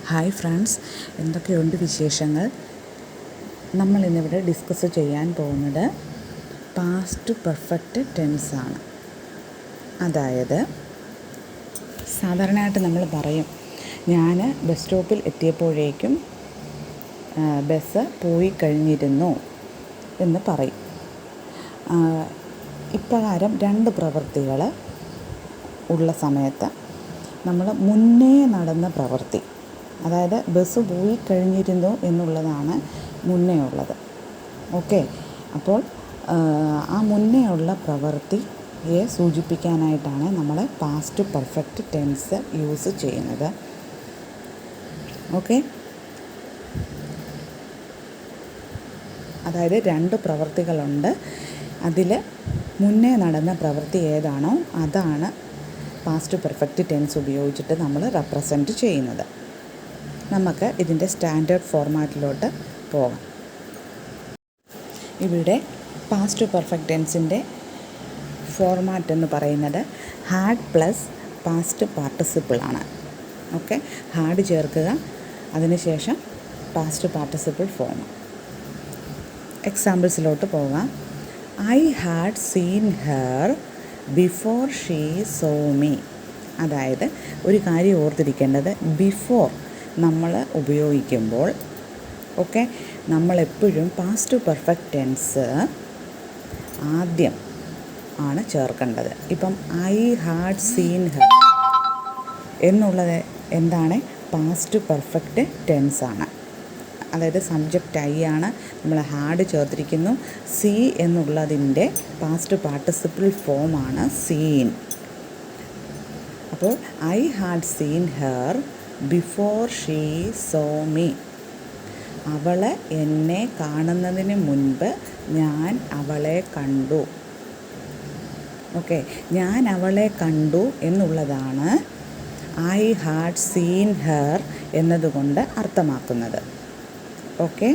Hi friends, എന്തൊക്കെയുണ്ട് വിശേഷങ്ങൾ? നമ്മൾ ഇന്നിവിടെ ഡിസ്കസ് ചെയ്യാൻ പോകുന്നത് പാസ്റ്റ് പെർഫെക്റ്റ് ടെൻസ് ആണ്. അതായത് സാധാരണയായിട്ട് നമ്മൾ പറയും, ഞാൻ ബസ് സ്റ്റോപ്പിൽ എത്തിയപ്പോഴേക്കും ബസ് പോയി കഴിഞ്ഞിരുന്നു എന്ന് പറയും. ഇപ്രകാരം രണ്ട് പ്രവൃത്തികൾ ഉള്ള സമയത്ത് നമ്മൾ മുന്നേ നടന്ന പ്രവൃത്തി, അതായത് ബസ് പോയി കഴിഞ്ഞിരുന്നു എന്നുള്ളതാണ് മുന്നേ ഉള്ളത്. ഓക്കെ, അപ്പോൾ ആ മുന്നേ ഉള്ള പ്രവൃത്തിയെ സൂചിപ്പിക്കാനായിട്ടാണ് നമ്മൾ പാസ്റ്റ് പെർഫെക്റ്റ് ടെൻസ് യൂസ് ചെയ്യുന്നത്. ഓക്കെ, അതായത് രണ്ട് പ്രവൃത്തികളുണ്ട്. അതിൽ മുന്നേ നടന്ന പ്രവൃത്തി ഏതാണോ അതാണ് പാസ്റ്റ് പെർഫെക്റ്റ് ടെൻസ് ഉപയോഗിച്ചിട്ട് നമ്മൾ റെപ്രസെൻറ്റ് ചെയ്യുന്നത്. നമുക്ക് ഇതിൻ്റെ സ്റ്റാൻഡേർഡ് ഫോർമാറ്റിലോട്ട് പോകാം. ഇവിടെ പാസ്റ്റ് പെർഫെക്റ്റ് ടെൻസിൻ്റെ ഫോർമാറ്റ് എന്ന് പറയുന്നത് ഹാഡ് പ്ലസ് പാസ്റ്റ് പാർട്ടിസിപ്പിൾ ആണ്. ഓക്കെ, ഹാഡ് ചേർക്കുക, അതിനുശേഷം പാസ്റ്റ് പാർട്ടിസിപ്പിൾ ഫോം. എക്സാമ്പിൾസിലോട്ട് പോകാം. I had seen her before she so me. അതായത് ഒരു കാര്യം ഓർത്തിരിക്കേണ്ടത്, ബിഫോർ നമ്മൾ ഉപയോഗിക്കുമ്പോൾ ഓക്കെ, നമ്മളെപ്പോഴും പാസ്റ്റ് പെർഫെക്റ്റ് ടെൻസ് ആദ്യം ആണ് ചേർക്കേണ്ടത്. ഇപ്പം ഐ ഹാഡ് സീൻ ഹെർ എന്നുള്ളത് എന്താണ്? പാസ്റ്റ് പെർഫെക്റ്റ് ടെൻസ് ആണ്. അതായത് സബ്ജക്റ്റ് ഐ ആണ്, നമ്മൾ ഹാഡ് ചേർത്തിരിക്കുന്നു. സീ എന്നുള്ളതിൻ്റെ പാസ്റ്റ് പാർട്ടിസിപ്പിൾ ഫോമാണ് സീൻ. അപ്പോൾ I had seen her before she so me. അവൾ എന്നെ കാണുന്നതിന് മുൻപ് ഞാൻ അവളെ കണ്ടു. ഓക്കെ, ഞാൻ അവളെ കണ്ടു എന്നുള്ളതാണ് ഐ ഹാഡ് സീൻ ഹെർ എന്നതുകൊണ്ട് അർത്ഥമാക്കുന്നത്. ഓക്കെ,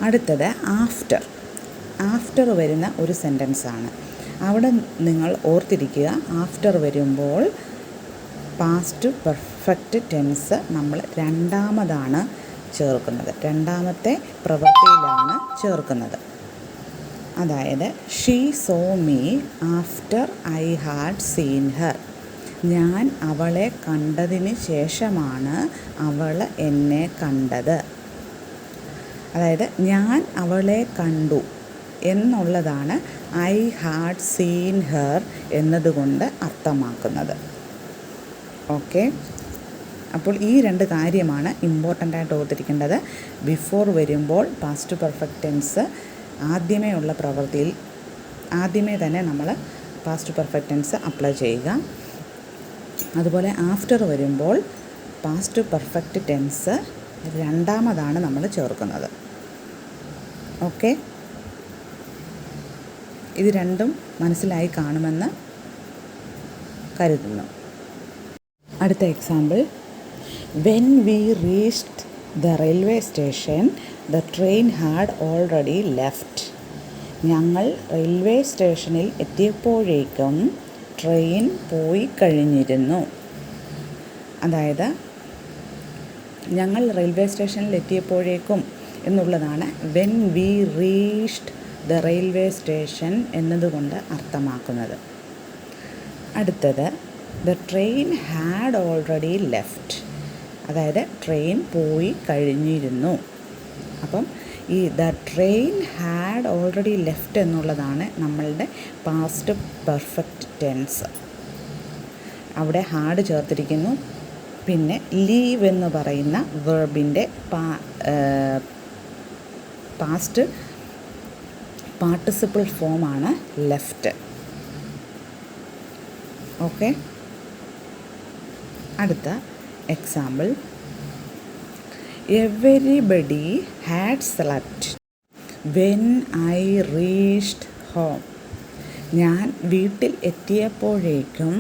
അടുത്തത് ആഫ്റ്റർ. ആഫ്റ്റർ വരുന്ന ഒരു സെൻറ്റൻസാണ്. അവിടെ നിങ്ങൾ ഓർത്തിരിക്കുക, ആഫ്റ്റർ വരുമ്പോൾ പാസ്റ്റ് പെർഫെക്റ്റ് ടെൻസ് നമ്മൾ രണ്ടാമതാണ് ചേർക്കുന്നത്, രണ്ടാമത്തെ പ്രവൃത്തിയിലാണ് ചേർക്കുന്നത്. അതായത് she so me after I had seen her. ഞാൻ അവളെ കണ്ടതിന് ശേഷമാണ് അവൾ എന്നെ കണ്ടത്. അതായത് ഞാൻ അവളെ കണ്ടു എന്നുള്ളതാണ് ഐ ഹാഡ് സീൻ ഹെർ എന്നതുകൊണ്ട് അർത്ഥമാക്കുന്നത്. ഓക്കെ, അപ്പോൾ ഈ രണ്ട് കാര്യമാണ് ഇമ്പോർട്ടൻ്റ് ആയിട്ട് ഓർത്തിരിക്കേണ്ടത്. ബിഫോർ വരുമ്പോൾ പാസ്റ്റ് പെർഫെക്റ്റ് ടെൻസ് ആദ്യമേ ഉള്ള പ്രവൃത്തിയിൽ ആദ്യമേ തന്നെ നമ്മൾ പാസ്റ്റ് പെർഫെക്റ്റ് ടെൻസ് അപ്ലൈ ചെയ്യുക. അതുപോലെ ആഫ്റ്റർ വരുമ്പോൾ പാസ്റ്റ് പെർഫെക്റ്റ് ടെൻസ് രണ്ടാമതാണ് നമ്മൾ ചേർക്കുന്നത്. ഓക്കെ, ഇത് രണ്ടും മനസ്സിലായി കാണുമെന്ന് കരുതുന്നു. അടുത്ത example, when we reached the railway station the train had already left. ഞങ്ങൾ റെയിൽവേ സ്റ്റേഷനിൽ എത്തിയപ്പോഴേക്കും ട്രെയിൻ പോയി കഴിഞ്ഞിരുന്നു. അതായത് ഞങ്ങൾ റെയിൽവേ സ്റ്റേഷനിൽ എത്തിയപ്പോഴേക്കും എന്നുള്ളതാണ് when we reached the railway station എന്നതുകൊണ്ട് അർത്ഥമാക്കുന്നത്. അടുത്തത് the train had already left. അതായത് ട്രെയിൻ പോയി കഴിഞ്ഞിരുന്നു. അപ്പം ഈ the train had already left എന്നുള്ളതാണ് നമ്മളുടെ പാസ്റ്റ് പെർഫെക്റ്റ് ടെൻസ്. അവിടെ ഹാഡ് ചേർത്തിരിക്കുന്നു. പിന്നെ ലീവ് എന്ന് പറയുന്ന വെർബിൻ്റെ പാസ്റ്റ് പാർട്ടിസിപ്പിൾ ഫോമാണ് ലെഫ്റ്റ്. ഓക്കെ, അടുത്ത example, everybody had slept when I reached home. ഞാൻ വീട്ടിൽ എത്തിയപ്പോഴേക്കും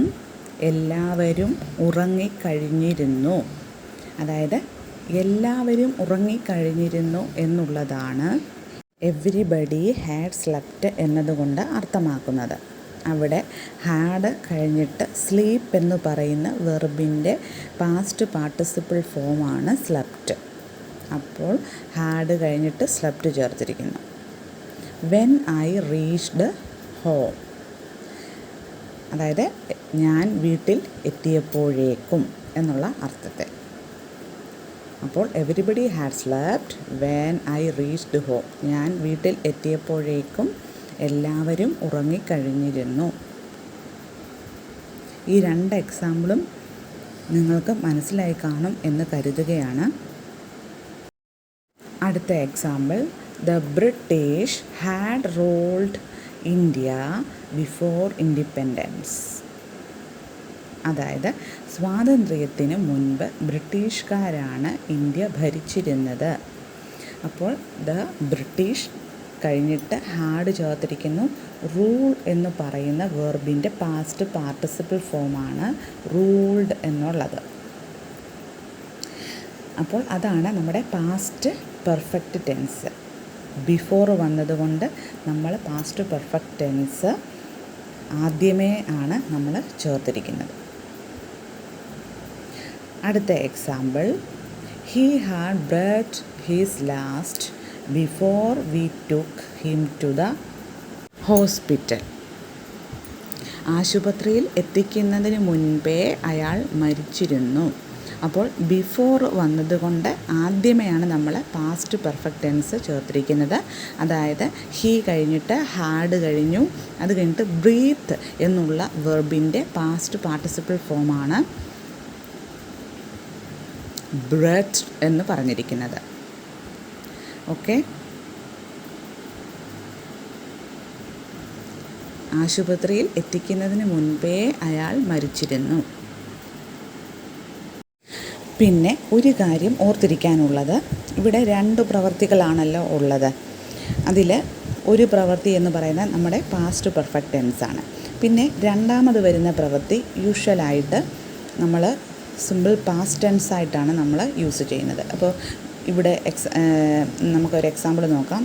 എല്ലാവരും ഉറങ്ങിക്കഴിഞ്ഞിരുന്നു. അതായത് എല്ലാവരും ഉറങ്ങിക്കഴിഞ്ഞിരുന്നു എന്നുള്ളതാണ് എവരിബഡി ഹാഡ് സ്ലെപ്റ്റ് എന്നതുകൊണ്ട് അർത്ഥമാക്കുന്നത്. അവിടെ ഹാഡ് കഴിഞ്ഞിട്ട് സ്ലീപ്പ് എന്ന് പറയുന്ന വെർബിൻ്റെ പാസ്റ്റ് പാർട്ടിസിപ്പിൾ ഫോമാണ് സ്ലെപ്റ്റ്. അപ്പോൾ ഹാഡ് കഴിഞ്ഞിട്ട് സ്ലെപ്റ്റ് ചേർത്തിരിക്കുന്നു. വെൻ ഐ റീച്ച്ഡ് ഹോം, അതായത് ഞാൻ വീട്ടിൽ എത്തിയപ്പോഴേക്കും എന്നുള്ള അർത്ഥത്തിൽ. അപ്പോൾ everybody had slept when I reached home, ഞാൻ വീട്ടിൽ എത്തിയപ്പോഴേക്കും എല്ലാവരും ഉറങ്ങിക്കഴിഞ്ഞിരുന്നു. ഈ 2 എക്സാമ്പിളും നിങ്ങൾക്ക് മനസ്സിലായി കാണും എന്ന് കരുതുകയാണ്. അടുത്ത example, the British had ruled India before independence, അതായത് സ്വാതന്ത്ര്യത്തിന് മുൻപ് ബ്രിട്ടീഷുകാരാണ് ഇന്ത്യ ഭരിച്ചിരുന്നത്. അപ്പോൾ ദ ബ്രിട്ടീഷ് കഴിഞ്ഞിട്ട് ഹാഡ് ചേർത്തിരിക്കുന്നു. റൂൾ എന്ന് പറയുന്ന വെർബിൻ്റെ പാസ്റ്റ് പാർട്ടിസിപ്പിൾ ഫോമാണ് റൂൾഡ് എന്നുള്ളത്. അപ്പോൾ അതാണ് നമ്മുടെ പാസ്റ്റ് പെർഫെക്റ്റ് ടെൻസ്. ബിഫോർ വന്നതുകൊണ്ട് നമ്മൾ പാസ്റ്റ് പെർഫെക്റ്റ് ടെൻസ് ആദ്യമേ ആണ് നമ്മൾ ചേർത്തിരിക്കുന്നത്. അടുത്ത example, he had breath his last before we took him to the hospital, ആശുപത്രിയിൽ എത്തിക്കുന്നതിന് മുൻപേ അയാൾ മരിച്ചിരുന്നു. അപ്പോൾ ബിഫോർ വന്നതുകൊണ്ട് ആദ്യമേയാണ് നമ്മൾ പാസ്റ്റ് പെർഫെക്റ്റ് ടെൻസ് ചേർത്തിരിക്കുന്നത്. അതായത് ഹി കഴിഞ്ഞിട്ട് ഹാഡ് കഴിഞ്ഞു, അത് കഴിഞ്ഞിട്ട് ബ്രീത്ത് എന്നുള്ള വെർബിൻ്റെ പാസ്റ്റ് പാർട്ടിസിപ്പിൾ ഫോമാണ് ബ്രെത്ത് എന്ന് പറഞ്ഞിരിക്കുന്നത്. ഓക്കെ, ആശുപത്രിയിൽ എത്തിക്കുന്നതിന് മുൻപേ അയാൾ മരിച്ചിരുന്നു. പിന്നെ ഒരു കാര്യം ഓർത്തിരിക്കാനുള്ളത്, ഇവിടെ 2 പ്രവൃത്തികളാണല്ലോ ഉള്ളത്. അതിൽ ഒരു പ്രവൃത്തി എന്ന് പറയുന്നത് നമ്മുടെ പാസ്റ്റ് പെർഫെക്റ്റ് ടെൻസ് ആണ്. പിന്നെ രണ്ടാമത് വരുന്ന പ്രവൃത്തി യൂഷ്വലായിട്ട് നമ്മൾ സിമ്പിൾ പാസ്റ്റ് ടെൻസ് ആയിട്ടാണ് നമ്മൾ യൂസ് ചെയ്യുന്നത്. അപ്പോൾ ഇവിടെ നമുക്കൊരു എക്സാമ്പിൾ നോക്കാം.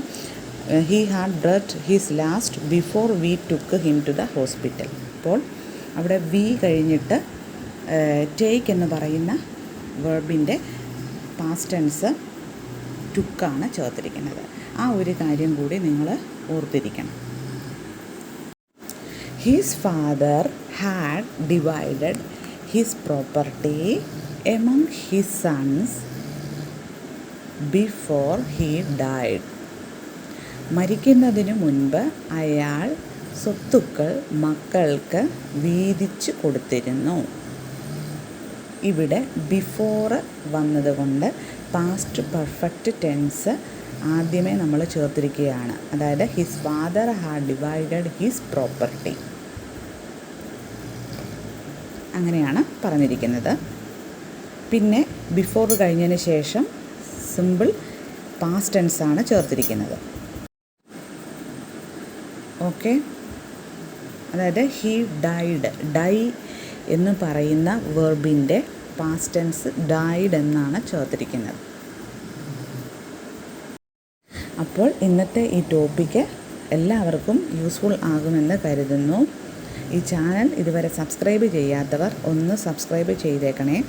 He had breath his last before we took him to the hospital. അപ്പോൾ അവിടെ വി കഴിഞ്ഞിട്ട് ടേക്ക് എന്ന് പറയുന്ന വെർബിൻ്റെ പാസ്റ്റ് ടെൻസ് ടുക്കാണ് ചേർത്തിരിക്കുന്നത്. ആ ഒരു കാര്യം കൂടി നിങ്ങൾ ഓർത്തിരിക്കണം. His father had divided his property among his sons before he died, മരിക്കുന്നതിന് മുൻപ് അയാൾ സ്വത്തുക്കൾ മക്കൾക്ക് വീതിച്ചു കൊടുത്തിരുന്നു. ഇവിടെ ബിഫോർ വന്നതുകൊണ്ട് പാസ്റ്റ് പെർഫെക്റ്റ് ടെൻസ് ആദ്യമേ നമ്മൾ ചേർത്തിരിക്കുകയാണ്. അതായത് his father had divided his property, അങ്ങനെയാണ് പറഞ്ഞിരിക്കുന്നത്. പിന്നെ ബിഫോർ കഴിഞ്ഞതിന് ശേഷം സിമ്പിൾ പാസ്റ്റ് ടെൻസ് ആണ് ചേർത്തിരിക്കുന്നത്. ഓക്കെ, അതായത് ഹി ഡൈഡ്, ഡൈ എന്ന് പറയുന്ന വെർബിൻ്റെ പാസ്റ്റ് ടെൻസ് ഡൈഡ് എന്നാണ് ചേർത്തിരിക്കുന്നത്. അപ്പോൾ ഇന്നത്തെ ഈ ടോപ്പിക്ക് എല്ലാവർക്കും യൂസ്ഫുൾ ആകുമെന്ന് കരുതുന്നു. ഈ ചാനൽ ഇതുവരെ സബ്സ്ക്രൈബ് ചെയ്യാത്തവർ ഒന്ന് സബ്സ്ക്രൈബ് ചെയ്തേക്കണേ.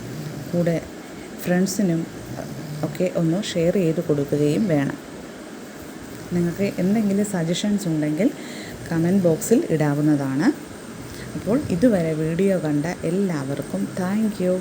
കൂടെ ഫ്രണ്ട്സിനും ഒക്കെ ഒന്ന് ഷെയർ ചെയ്ത് കൊടുക്കുകയും വേണം. നിങ്ങൾക്ക് എന്തെങ്കിലും സജഷൻസ് ഉണ്ടെങ്കിൽ കമൻറ്റ് ബോക്സിൽ ഇടാവുന്നതാണ്. അപ്പോൾ ഇതുവരെ വീഡിയോ കണ്ട എല്ലാവർക്കും താങ്ക് യു.